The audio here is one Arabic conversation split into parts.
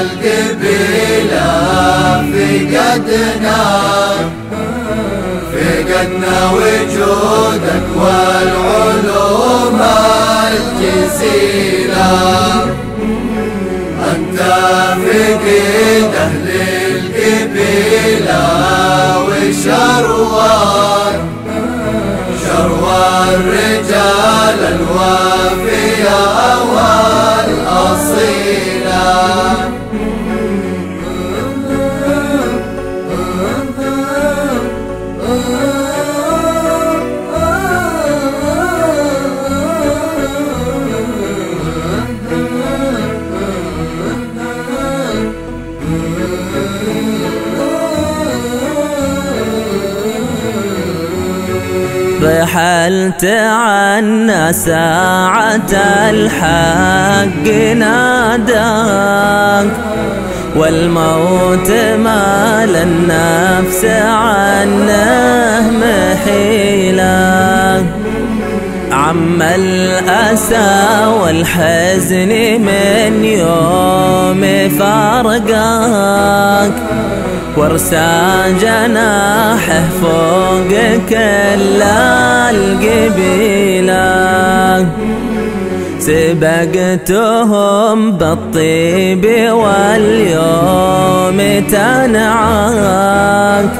القبيلة فقدنا وجودك والعلوم الجزيلة. أنت فقيد أهل القبيلة وشروار الرجال الوافية والأصيلة. رحلت عنا ساعة الحق ناداك، والموت مال النفس عنه محيلاك. عم الأسى والحزن من يوم فارقاك، وارسى جناحه فوق كل القبيلة. سبقتهم بالطيب واليوم تنعاك،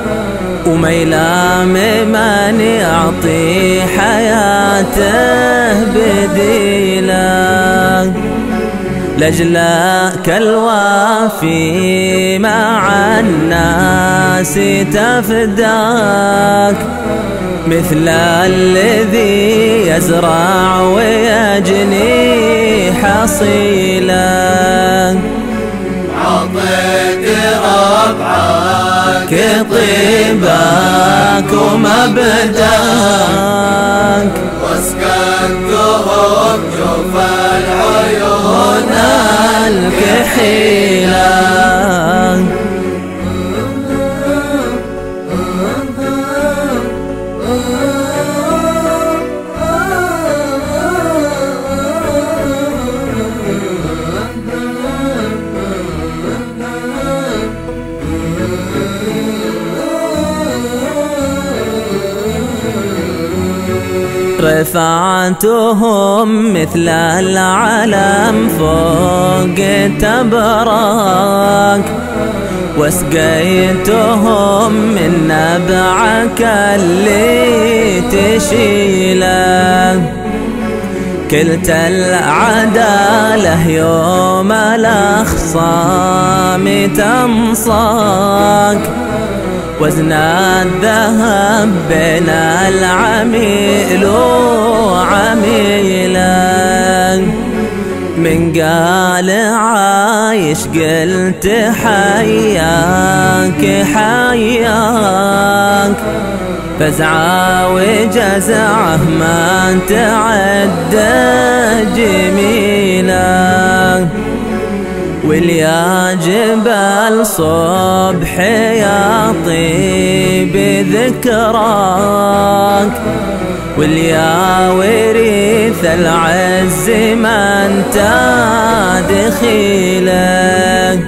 وما يلام من يعطي حياته بديلة. لجلك الوافي مع الناس تفداك، مثل الذي يزرع ويجني حصيلا. عطيت ربعك طيبك ومبداك، واسكنتهم جوف العيون الكحيلة. رفعتهم مثل العلم فوق تبراك، واسقيتهم من نبعك اللي تشيله. كلتا العداله يوم الأخصام تنصاك، وزن الذهب بين العميل وعميلا. من قال عايش قلت حياك حياك، فزعة وجزعه ما تعد جميلا. واليا جبال صبح يا طيب ذكراك، واليا وريث العز ما انت دخيلك.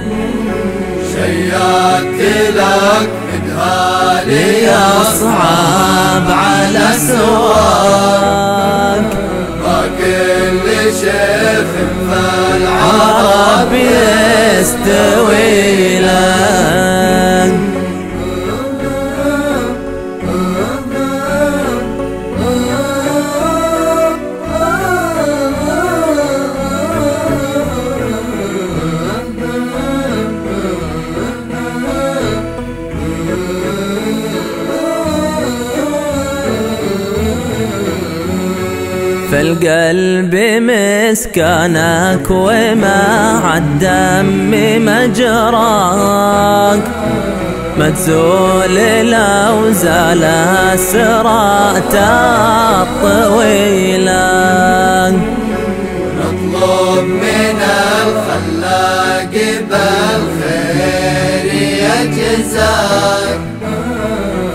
شيدت لك إدهالي أصعب على سواك، ما كل شيخ فالعرب يستوي لك. فالقلب مسكنك ومع الدم مجراك، ما تزول لو زال السرات الطويلة. نطلب من الخلاق بالخير يجزاك،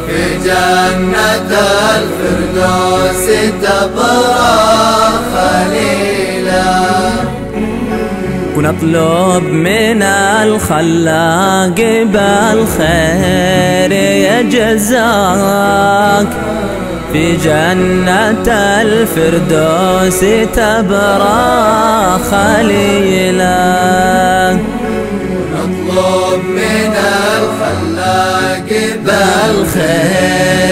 في جنة الفردوس تبرى خليلا. ونطلب من الخلاق بالخير يجزاك في جنة الفردوس تبرى خليلك. نطلب من الخلاق بالخير